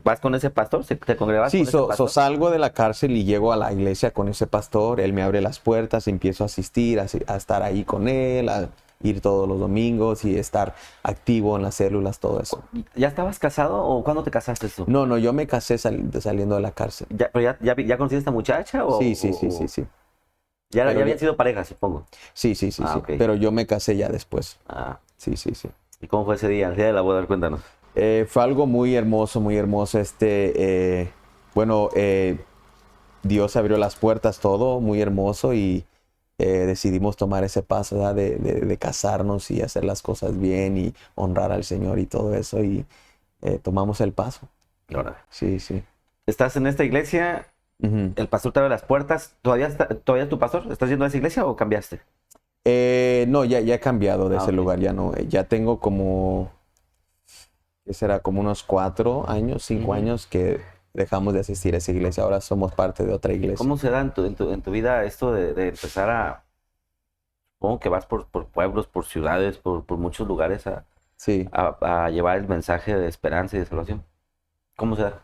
¿vas con ese pastor? ¿Te congregas
Sí,
con ese pastor?
salgo de la cárcel y llego a la iglesia con ese pastor. Él me abre las puertas, empiezo a asistir, a estar ahí con él, a ir todos los domingos y estar activo en las células, todo eso.
¿Ya estabas casado o cuándo te casaste tú?
No, no, yo me casé saliendo de la cárcel.
¿Pero ya conociste a esta muchacha?
Sí, sí, sí, sí, sí.
Ya
Pero
habían
yo-
sido pareja, supongo.
Sí, sí, sí, sí.
Ok.
Pero yo me casé ya después.
Ah,
Sí, sí, sí.
¿y cómo fue ese día, el día de la boda? Cuéntanos.
Fue algo muy hermoso, muy hermoso. Bueno, Dios abrió las puertas, todo muy hermoso y decidimos tomar ese paso, ¿verdad?, de casarnos y hacer las cosas bien y honrar al Señor y todo eso y tomamos el paso.
Ahora,
Sí, sí.
¿estás en esta iglesia?
Ujú.
¿El pastor te abre las puertas? ¿Todavía es tu pastor? ¿Estás yendo a esa iglesia o cambiaste?
No, ya he cambiado de ese
Ok.
lugar, ya no. Ya tengo como, ¿qué será? Como unos 4 años, 5 años que dejamos de asistir a esa iglesia. Ahora somos parte de otra iglesia.
¿Cómo se da en tu vida esto de empezar supongo que vas por pueblos, por ciudades, por muchos lugares
Sí.
a llevar el mensaje de esperanza y de salvación? ¿Cómo se da?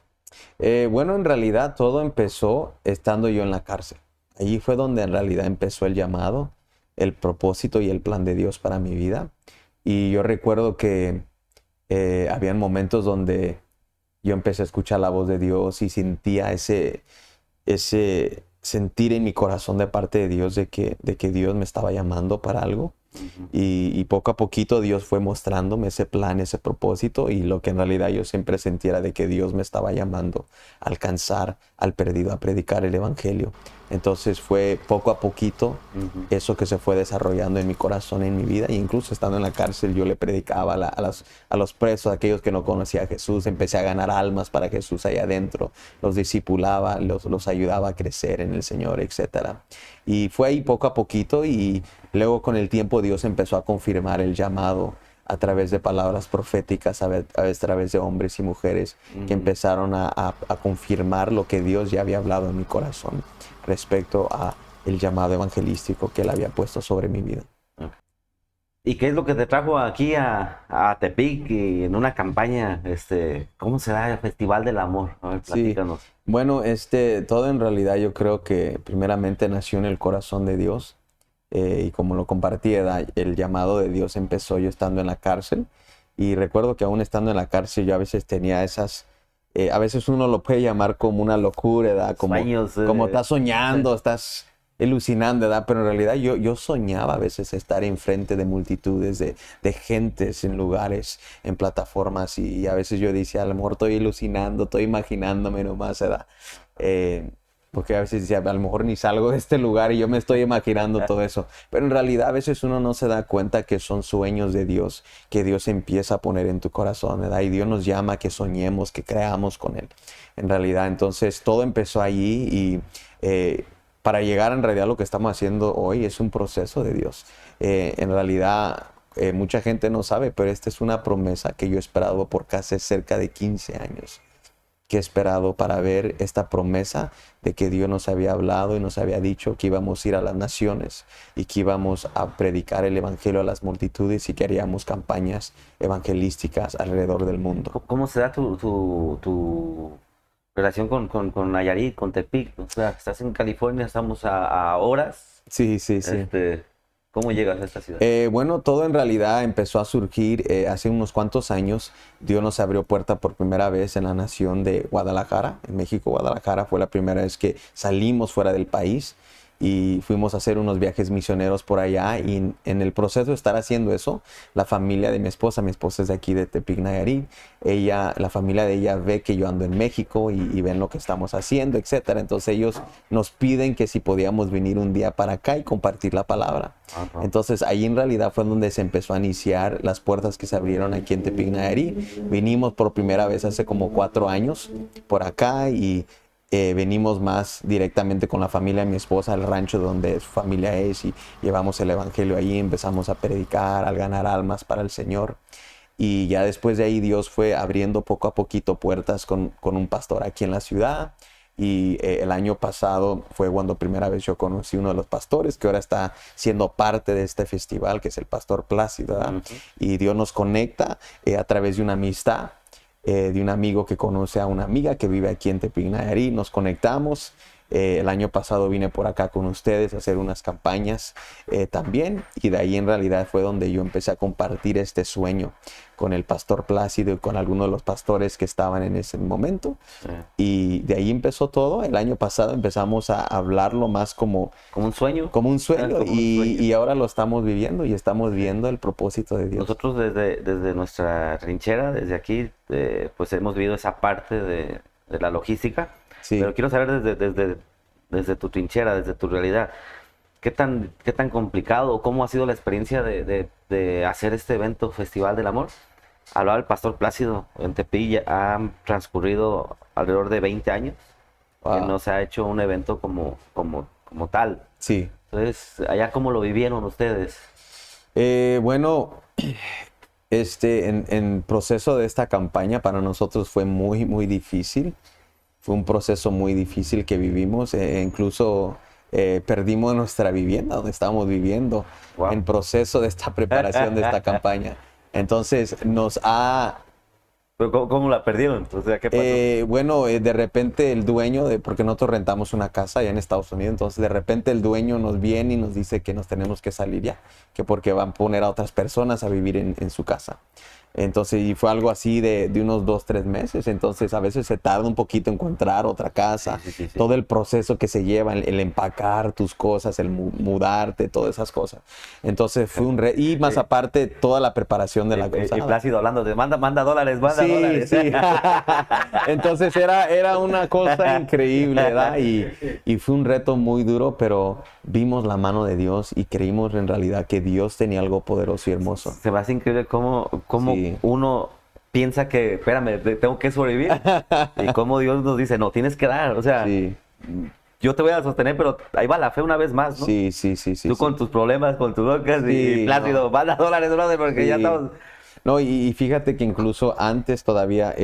Bueno, en realidad todo empezó estando yo en la cárcel. Allí fue donde en realidad empezó el llamado, el propósito y el plan de Dios para mi vida. Y yo recuerdo que habían momentos donde yo empecé a escuchar la voz de Dios y sentía ese sentir en mi corazón de parte de Dios de que Dios me estaba llamando para algo. Y poco a poquito Dios fue mostrándome ese plan, ese propósito, y lo que en realidad yo siempre sentía era de que Dios me estaba llamando a alcanzar al perdido, a predicar el evangelio. Entonces fue poco a poquito eso que se fue desarrollando en mi corazón, en mi vida, e incluso estando en la cárcel yo le predicaba a los presos, a aquellos que no conocían a Jesús. Empecé a ganar almas para Jesús allá adentro, los discipulaba, los ayudaba a crecer en el Señor, etc. Y fue ahí poco a poquito, y luego con el tiempo Dios empezó a confirmar el llamado a través de palabras proféticas, a través de hombres y mujeres que empezaron a confirmar lo que Dios ya había hablado en mi corazón respecto a el llamado evangelístico que Él había puesto sobre mi vida.
¿Y qué es lo que te trajo aquí a Tepic y en una campaña, cómo se da el Festival del Amor? A ver,
Sí,
platícanos.
bueno, todo en realidad yo creo que primeramente nació en el corazón de Dios, y como lo compartí, ¿verdad? El llamado de Dios empezó yo estando en la cárcel, y recuerdo que aún estando en la cárcel yo a veces tenía a veces uno lo puede llamar como una locura, ¿verdad?
Sueños.
Como estás soñando, estás alucinando, ¿verdad? Pero en realidad yo soñaba a veces estar enfrente de multitudes de gentes en lugares, en plataformas, y a veces yo decía, a lo mejor estoy alucinando, estoy imaginándome nomás, ¿verdad? Eh, Porque a veces decía, a lo mejor ni salgo de este lugar y yo me estoy imaginando todo eso. Pero en realidad a veces uno no se da cuenta que son sueños de Dios, que Dios empieza a poner en tu corazón, ¿verdad? Y Dios nos llama a que soñemos, que creamos con Él. En realidad, entonces todo empezó allí, y para llegar en realidad a lo que estamos haciendo hoy es un proceso de Dios. En realidad, mucha gente no sabe, pero esta es una promesa que yo he esperado por casi cerca de 15 años, que he esperado para ver esta promesa de que Dios nos había hablado y nos había dicho que íbamos a ir a las naciones y que íbamos a predicar el evangelio a las multitudes y que haríamos campañas evangelísticas alrededor del mundo.
¿Cómo se da tu relación con Nayarit, con Tepic? O sea, estás en California, estamos a horas.
Sí, sí, sí.
¿Cómo llegas a esta ciudad?
Bueno, todo en realidad empezó a surgir hace unos cuantos años. Dios nos abrió puerta por primera vez en la nación de Guadalajara, en México. Guadalajara fue la primera vez que salimos fuera del país y fuimos a hacer unos viajes misioneros por allá. Y en el proceso de estar haciendo eso, la familia de mi esposa es de aquí de Tepic, Nayarit, la familia de ella ve que yo ando en México y ven lo que estamos haciendo, etcétera. Entonces ellos nos piden que si podíamos venir un día para acá y compartir la palabra.
Ajá.
Entonces ahí en realidad fue donde se empezó a iniciar las puertas que se abrieron aquí en Tepic, Nayarit. Vinimos por primera vez hace como 4 años por acá, y venimos más directamente con la familia de mi esposa al rancho donde su familia es, y llevamos el evangelio ahí, empezamos a predicar, a ganar almas para el Señor. Y ya después de ahí Dios fue abriendo poco a poquito puertas con un pastor aquí en la ciudad. Y el año pasado fue cuando primera vez yo conocí uno de los pastores que ahora está siendo parte de este festival, que es el pastor Plácido, ¿verdad? Y Dios nos conecta a través de una amistad, de un amigo que conoce a una amiga que vive aquí en Tepic, Nayarit. Nos conectamos. El año pasado vine por acá con ustedes a hacer unas campañas también, y de ahí en realidad fue donde yo empecé a compartir este sueño con el pastor Plácido y con algunos de los pastores que estaban en ese momento.
Sí.
Y de ahí empezó todo. El año pasado empezamos a hablarlo más como
¿Como un sueño?
un sueño,
Como un sueño.
y ahora lo estamos viviendo y estamos viendo el propósito de Dios.
Nosotros desde nuestra trinchera, desde aquí, pues hemos vivido esa parte de la logística.
Sí.
Pero quiero saber desde tu trinchera, desde tu realidad, ¿qué tan complicado, cómo ha sido la experiencia de hacer este evento, Festival del Amor? Hablaba el pastor Plácido, en Tepic ya han transcurrido alrededor de 20 años que
Wow.
no se ha hecho un evento como tal.
Sí.
Entonces, allá cómo lo vivieron ustedes.
Bueno, en proceso de esta campaña para nosotros fue muy, muy difícil. Fue un proceso muy difícil que vivimos. Incluso perdimos nuestra vivienda donde estábamos viviendo
Wow.
en proceso de esta preparación de esta campaña. Entonces
Pero ¿cómo la perdieron? O sea, ¿qué pasó?
bueno, de repente el dueño, porque nosotros rentamos una casa allá en Estados Unidos, entonces de repente el dueño nos viene y nos dice que nos tenemos que salir ya, que porque van a poner a otras personas a vivir en su casa. Entonces, y fue algo así de unos 2, 3 meses. Entonces, a veces se tarda un poquito encontrar otra casa.
Sí.
Todo el proceso que se lleva, el empacar tus cosas, el mudarte, todas esas cosas. Entonces, fue y más aparte, toda la preparación de la
Y
cruzada.
Plácido hablando de manda dólares, manda
Sí,
dólares.
sí. Entonces era una cosa increíble, ¿verdad? Y fue un reto muy duro, pero vimos la mano de Dios y creímos en realidad que Dios tenía algo poderoso y hermoso.
Se me hace increíble cómo
Sí.
uno piensa que, espérame, tengo que sobrevivir. Y cómo Dios nos dice, no, tienes que dar. O sea,
Sí,
yo te voy a sostener, pero ahí va la fe una vez más, ¿no?
sí.
Tú con tus problemas, con tus broncas
Sí,
y Plácido,
no.
manda dólares, brother, porque
Sí.
ya estamos...
No, y fíjate que incluso antes todavía,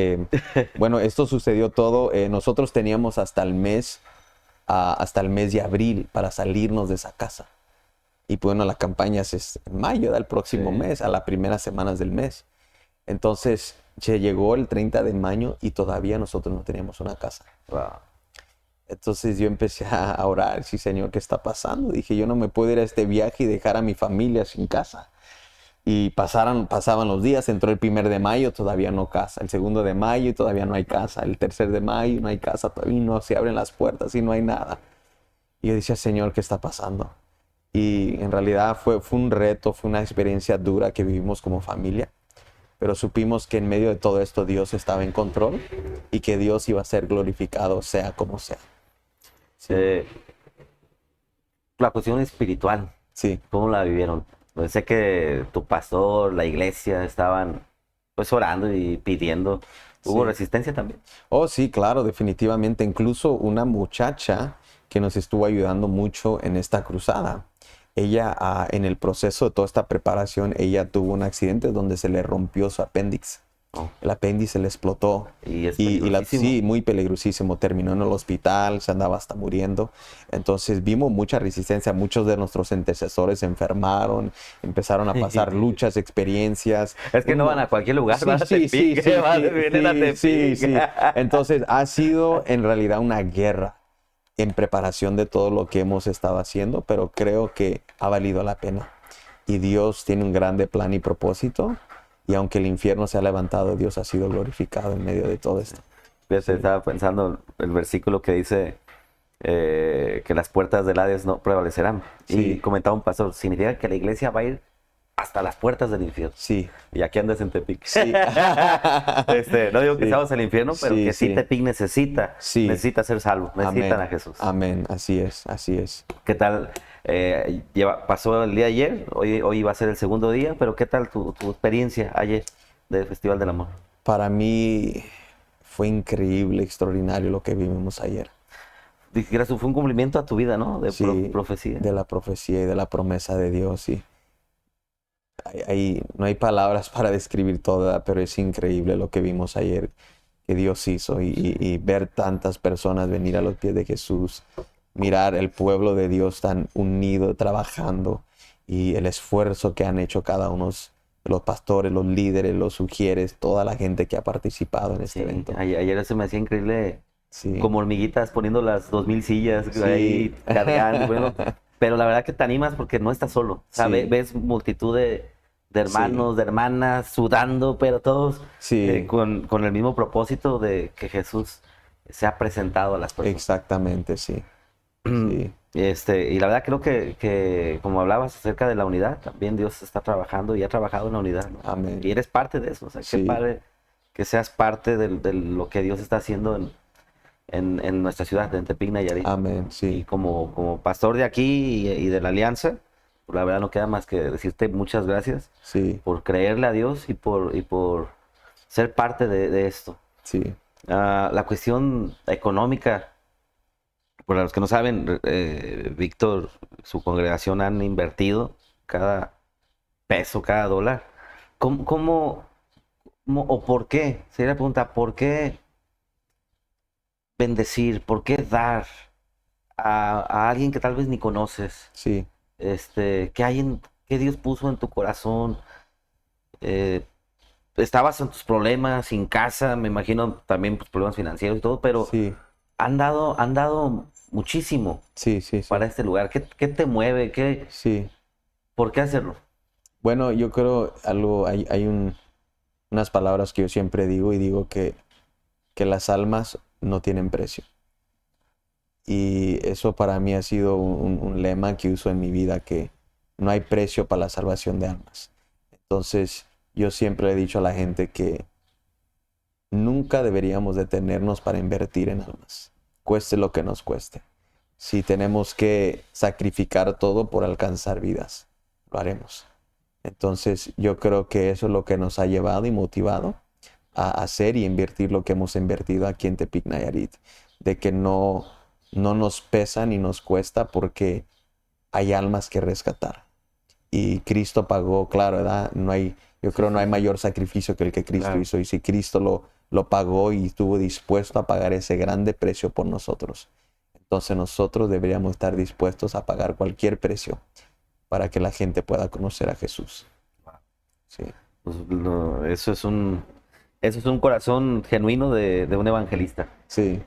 bueno, esto sucedió todo, nosotros teníamos hasta el mes de abril para salirnos de esa casa. Y bueno, la campaña es en mayo, del próximo
Sí.
mes, a las primeras semanas del mes. Entonces, se llegó el 30 de mayo y todavía nosotros no teníamos una casa.
Wow.
Entonces yo empecé a orar, sí, Señor, ¿qué está pasando? Dije, yo no me puedo ir a este viaje y dejar a mi familia sin casa. Y pasaban los días, entró el 1 de mayo, todavía no casa. El 2 de mayo y todavía no hay casa. El 3 de mayo no hay casa, todavía no se abren las puertas y no hay nada. Y yo decía, Señor, ¿qué está pasando? Y en realidad fue un reto, fue una experiencia dura que vivimos como familia. Pero supimos que en medio de todo esto Dios estaba en control y que Dios iba a ser glorificado sea como sea. Sí,
Eh, la cuestión espiritual,
sí,
¿cómo la vivieron? Pues sé que tu pastor, la iglesia estaban pues orando y pidiendo. ¿Hubo
sí.
resistencia también?
Oh, sí, claro, definitivamente. Incluso una muchacha que nos estuvo ayudando mucho en esta cruzada. Ella, en el proceso de toda esta preparación, ella tuvo un accidente donde se le rompió su apéndice.
Oh,
El apéndice le explotó.
y es
Sí,
peligrosísimo.
muy peligrosísimo. Terminó en el hospital, se andaba hasta muriendo. Entonces vimos mucha resistencia. Muchos de nuestros intercesores se enfermaron, empezaron a pasar luchas, experiencias.
Es que no van a cualquier lugar, van a Tepic, vienen a
Sí,
Tepic.
sí. Entonces ha sido en realidad una guerra en preparación de todo lo que hemos estado haciendo, pero creo que ha valido la pena. Y Dios tiene un grande plan y propósito. Y aunque el infierno se ha levantado, Dios ha sido glorificado en medio de todo esto.
Fíjate,
Sí.
estaba pensando el versículo que dice que las puertas del Hades no prevalecerán.
Sí.
Y comentaba un pastor, significa que la iglesia va a ir hasta las puertas del infierno.
Sí,
Y aquí andas en Tepic.
sí.
No digo que
Sí.
seamos el infierno, pero
Sí,
que sí
sí.
Tepic necesita
Sí.
ser salvo, necesitan a Jesús.
Amén, así es, así es.
¿Qué tal? Pasó el día de ayer, hoy va a ser el segundo día, pero ¿qué tal tu experiencia ayer del Festival del Amor?
Para mí fue increíble, extraordinario lo que vivimos ayer.
Dijeras, fue un cumplimiento a tu vida, ¿no? De
Sí,
profecía.
de la profecía y de la promesa de Dios, sí. No hay palabras para describir todo, pero es increíble lo que vimos ayer, que Dios hizo y ver tantas personas venir a los pies de Jesús, mirar el pueblo de Dios tan unido, trabajando y el esfuerzo que han hecho cada uno de los pastores, los líderes, los sugieres, toda la gente que ha participado en este
Sí,
evento.
ayer se me hacía increíble,
Sí.
como hormiguitas poniendo las 2000 sillas
Sí.
ahí cargando, pero la verdad que te animas porque no estás solo. O sea,
Sí.
ves multitud de hermanos, de hermanas sudando, pero todos
Sí.
con el mismo propósito de que Jesús se ha presentado a las personas.
Exactamente, sí. Sí.
Y la verdad creo que como hablabas acerca de la unidad, también Dios está trabajando y ha trabajado en la unidad, ¿no?
Amén.
Y eres parte de eso, o sea, qué
Sí.
padre que seas parte de lo que Dios está haciendo en nuestra ciudad, en Tepic, Nayarit.
Amén,
Y
sí.
como pastor de aquí y de la Alianza, pues la verdad no queda más que decirte muchas gracias
Sí,
por creerle a Dios y por ser parte de esto.
sí,
La cuestión económica, para los que no saben, Víctor, su congregación han invertido cada peso, cada dólar. ¿Cómo o por qué? Sería la pregunta, ¿por qué bendecir? ¿Por qué dar a alguien que tal vez ni conoces?
sí,
¿Qué Dios puso en tu corazón? Eh, Estabas en tus problemas, sin casa, me imagino también pues, problemas financieros y todo, pero
sí,
han dado muchísimo
sí, sí, sí,
para este lugar. ¿Qué te mueve?
sí.
¿Por qué hacerlo?
Bueno, yo creo unas palabras que yo siempre digo y digo que las almas no tienen precio. Y eso para mí ha sido un lema que uso en mi vida, que no hay precio para la salvación de almas. Entonces, yo siempre le he dicho a la gente que nunca deberíamos detenernos para invertir en almas, cueste lo que nos cueste. Si tenemos que sacrificar todo por alcanzar vidas, lo haremos. Entonces, yo creo que eso es lo que nos ha llevado y motivado a hacer y invertir lo que hemos invertido aquí en Tepic Nayarit, de que no nos pesa ni nos cuesta porque hay almas que rescatar. Y Cristo pagó, claro, ¿verdad? Yo creo no hay mayor sacrificio que el que Cristo
Claro.
hizo. Y si Cristo lo pagó y estuvo dispuesto a pagar ese grande precio por nosotros, entonces nosotros deberíamos estar dispuestos a pagar cualquier precio para que la gente pueda conocer a Jesús. Sí.
Pues, no, eso es un corazón genuino de un evangelista.
Sí.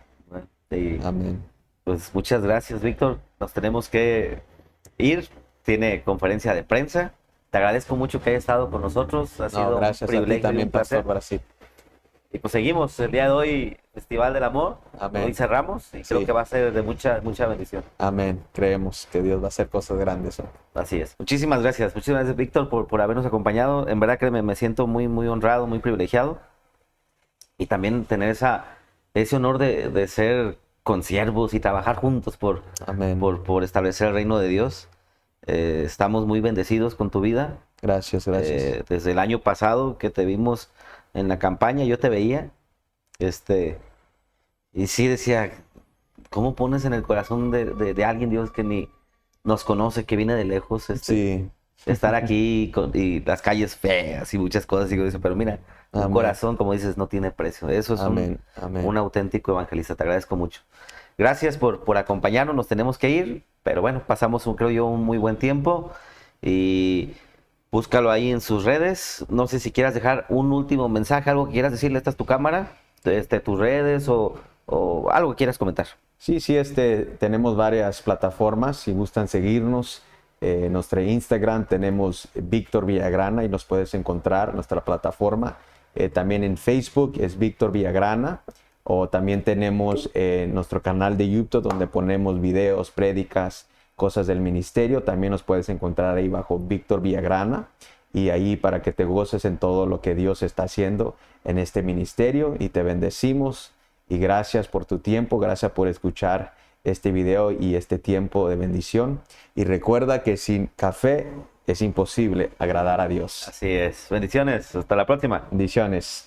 Y
Amén.
pues muchas gracias, Víctor. Nos tenemos que ir. Tiene conferencia de prensa. Te agradezco mucho que hayas estado con nosotros. Ha sido
Gracias
un
a ti
privilegio y
también,
un placer.
Pastor Brasil.
Y pues seguimos el día de hoy, Festival del Amor.
Amén.
Hoy cerramos y creo
Sí.
que va a ser de mucha bendición.
Amén. Creemos que Dios va a hacer cosas grandes hoy.
Así es. Muchísimas gracias, Víctor, por habernos acompañado. En verdad que me siento muy honrado, muy privilegiado. Y también tener ese honor de ser consiervos y trabajar juntos
Amén.
por establecer el reino de Dios. Estamos muy bendecidos con tu vida.
Gracias.
Desde el año pasado que te vimos en la campaña, yo te veía. Y sí decía, ¿cómo pones en el corazón de alguien, Dios, que ni nos conoce, que viene de lejos?
Sí.
Estar aquí y las calles feas y muchas cosas. Y yo digo, pero mira, un
Amén.
corazón, como dices, no tiene precio. Eso es
Amén.
un auténtico evangelista. Te agradezco mucho. Gracias por acompañarnos. Nos tenemos que ir, pero bueno, pasamos, creo yo, un muy buen tiempo. Y búscalo ahí en sus redes. No sé si quieras dejar un último mensaje, algo que quieras decirle. Esta es tu cámara, tus redes o algo que quieras comentar.
Sí, tenemos varias plataformas. Si gustan seguirnos, nuestro Instagram tenemos Víctor Villagrana y nos puedes encontrar nuestra plataforma. También en Facebook es Víctor Villagrana. O también tenemos nuestro canal de YouTube donde ponemos videos, prédicas, cosas del ministerio. También nos puedes encontrar ahí bajo Víctor Villagrana. Y ahí para que te goces en todo lo que Dios está haciendo en este ministerio. Y te bendecimos. Y gracias por tu tiempo. Gracias por escuchar este video y este tiempo de bendición. Y recuerda que sin café es imposible agradar a Dios.
Así es. Bendiciones. Hasta la próxima.
Bendiciones.